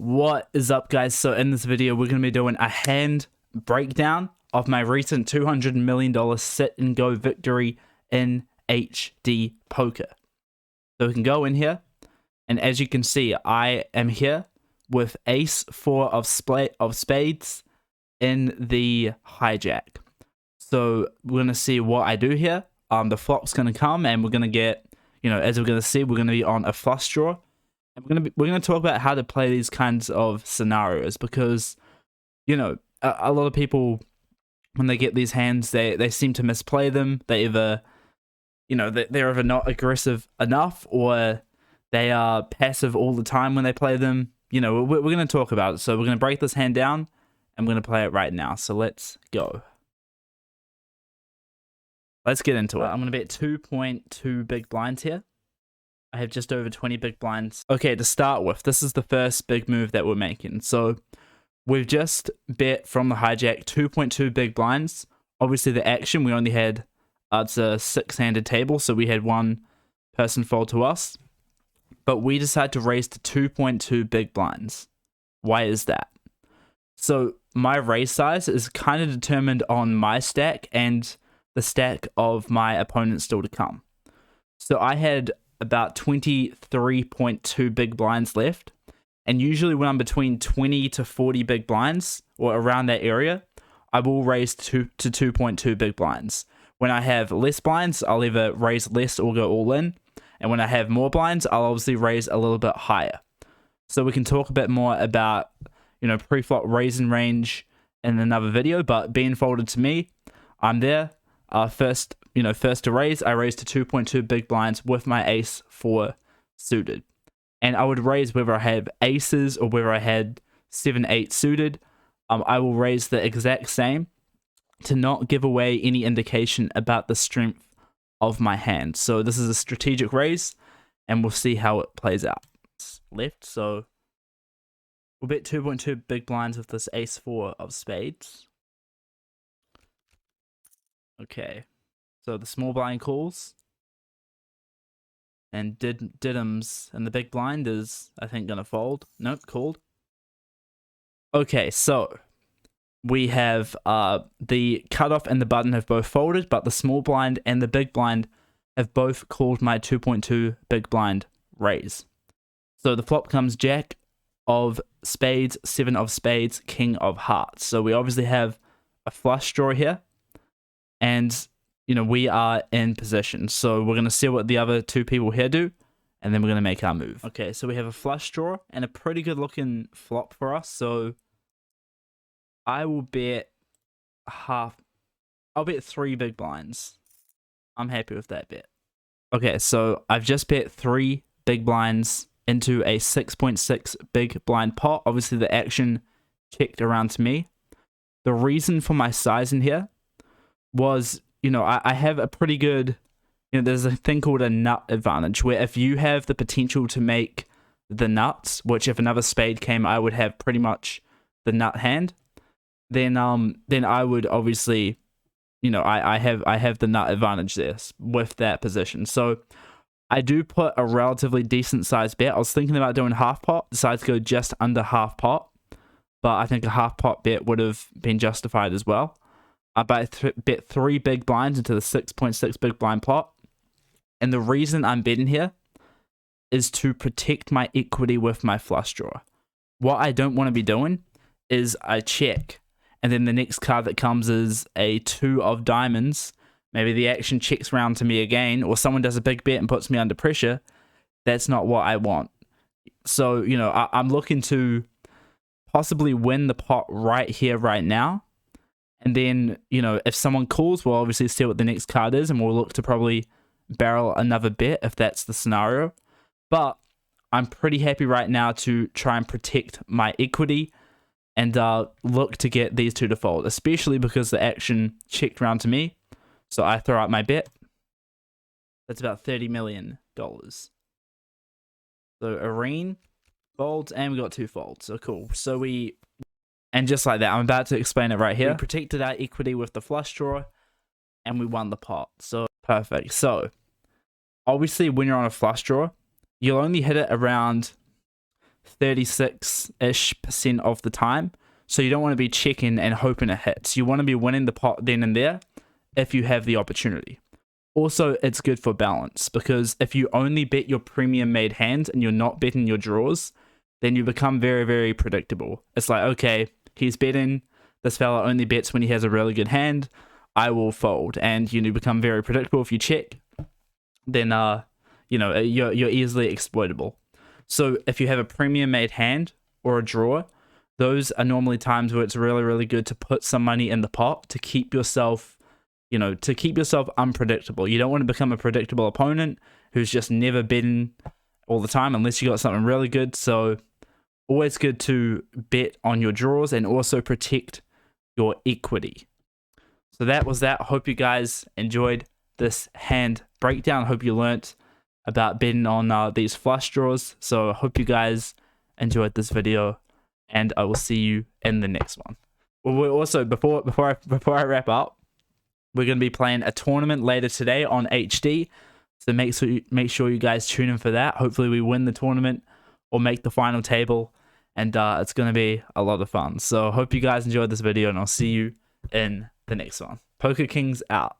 What is up, guys? So in this video we're going to be doing a hand breakdown of my recent $200 million sit and go victory in HD poker. So we can go in here, and as you can see, I am here with ace 4 of spades in the hijack. So we're going to see what I do here. The flop's going to come, and we're going to get, as we're going to see, we're going to be on a flush draw. And we're going to talk about how to play these kinds of scenarios, because, a lot of people, when they get these hands, they seem to misplay them. They either, they're either not aggressive enough, or they are passive all the time when they play them. We're going to talk about it. So we're going to break this hand down, and we're going to play it right now. So let's go. Let's get into it. I'm going to bet 2.2 big blinds here. I have just over 20 big blinds. Okay, to start with, this is the first big move that we're making. So we've just bet from the hijack 2.2 big blinds. Obviously the action, we only had, it's a 6-handed table, so we had one person fold to us. But we decided to raise to 2.2 big blinds. Why is that? So my raise size is kind of determined on my stack and the stack of my opponent still to come. So I had about 23.2 big blinds left, and usually when I'm between 20 to 40 big blinds or around that area, I will raise to 2.2 big blinds. When I have less blinds, I'll either raise less or go all in, and when I have more blinds, I'll obviously raise a little bit higher. So we can talk a bit more about pre-flop raising range in another video, but being folded to me, I'm there. First to raise, I raised to 2.2 big blinds with my ace 4 suited. And I would raise whether I have aces or whether I had 7-8 suited. I will raise the exact same to not give away any indication about the strength of my hand. So this is a strategic raise, and we'll see how it plays out. Left, so we'll bet 2.2 big blinds with this ace 4 of spades. Okay, so the small blind calls, and Didums and the big blind is, I think, gonna fold. Nope, called. Okay, so we have the cutoff and the button have both folded, but the small blind and the big blind have both called my 2.2 big blind raise. So the flop comes jack of spades, 7 of spades, king of hearts. So we obviously have a flush draw here. And, we are in position. So we're going to see what the other two people here do, and then we're going to make our move. Okay, so we have a flush draw and a pretty good looking flop for us. So I will bet I'll bet 3 big blinds. I'm happy with that bet. Okay, so I've just bet 3 big blinds into a 6.6 big blind pot. Obviously the action checked around to me. The reason for my size in here was, I have a pretty good, there's a thing called a nut advantage, where if you have the potential to make the nuts, which if another spade came, I would have pretty much the nut hand, then I would obviously, I have the nut advantage there with that position. So I do put a relatively decent sized bet. I was thinking about doing half pot, decided to go just under half pot, but I think a half pot bet would have been justified as well. I bet 3 big blinds into the 6.6 big blind pot. And the reason I'm betting here is to protect my equity with my flush draw. What I don't want to be doing is I check, and then the next card that comes is a 2 of diamonds. Maybe the action checks round to me again, or someone does a big bet and puts me under pressure. That's not what I want. So, I'm looking to possibly win the pot right here, right now. And then, if someone calls, we'll obviously see what the next card is, and we'll look to probably barrel another bet if that's the scenario. But I'm pretty happy right now to try and protect my equity and look to get these two to fold, especially because the action checked around to me. So I throw out my bet. That's about $30 million. So Irene folds, and we got 2 folds. So cool. So and just like that, I'm about to explain it right here. We protected our equity with the flush draw, and we won the pot. So perfect. So obviously when you're on a flush draw, you'll only hit it around 36-ish% of the time. So you don't want to be checking and hoping it hits. You want to be winning the pot then and there if you have the opportunity. Also, it's good for balance, because if you only bet your premium made hands and you're not betting your draws, then you become very, very predictable. It's like, okay, he's betting, this fella only bets when he has a really good hand, I will fold. And you become very predictable. If you check, then you're easily exploitable. So if you have a premium made hand or a draw, those are normally times where it's really, really good to put some money in the pot to keep yourself unpredictable. You don't want to become a predictable opponent who's just never betting all the time unless you got something really good. So always good to bet on your draws and also protect your equity. So that was that. Hope you guys enjoyed this hand breakdown. Hope you learnt about betting on these flush draws. So I hope you guys enjoyed this video, and I will see you in the next one. Well, we're also, before I wrap up, we're going to be playing a tournament later today on HD. So make sure you guys tune in for that. Hopefully we win the tournament or make the final table, and it's going to be a lot of fun. So hope you guys enjoyed this video, and I'll see you in the next one. Poker Kings out.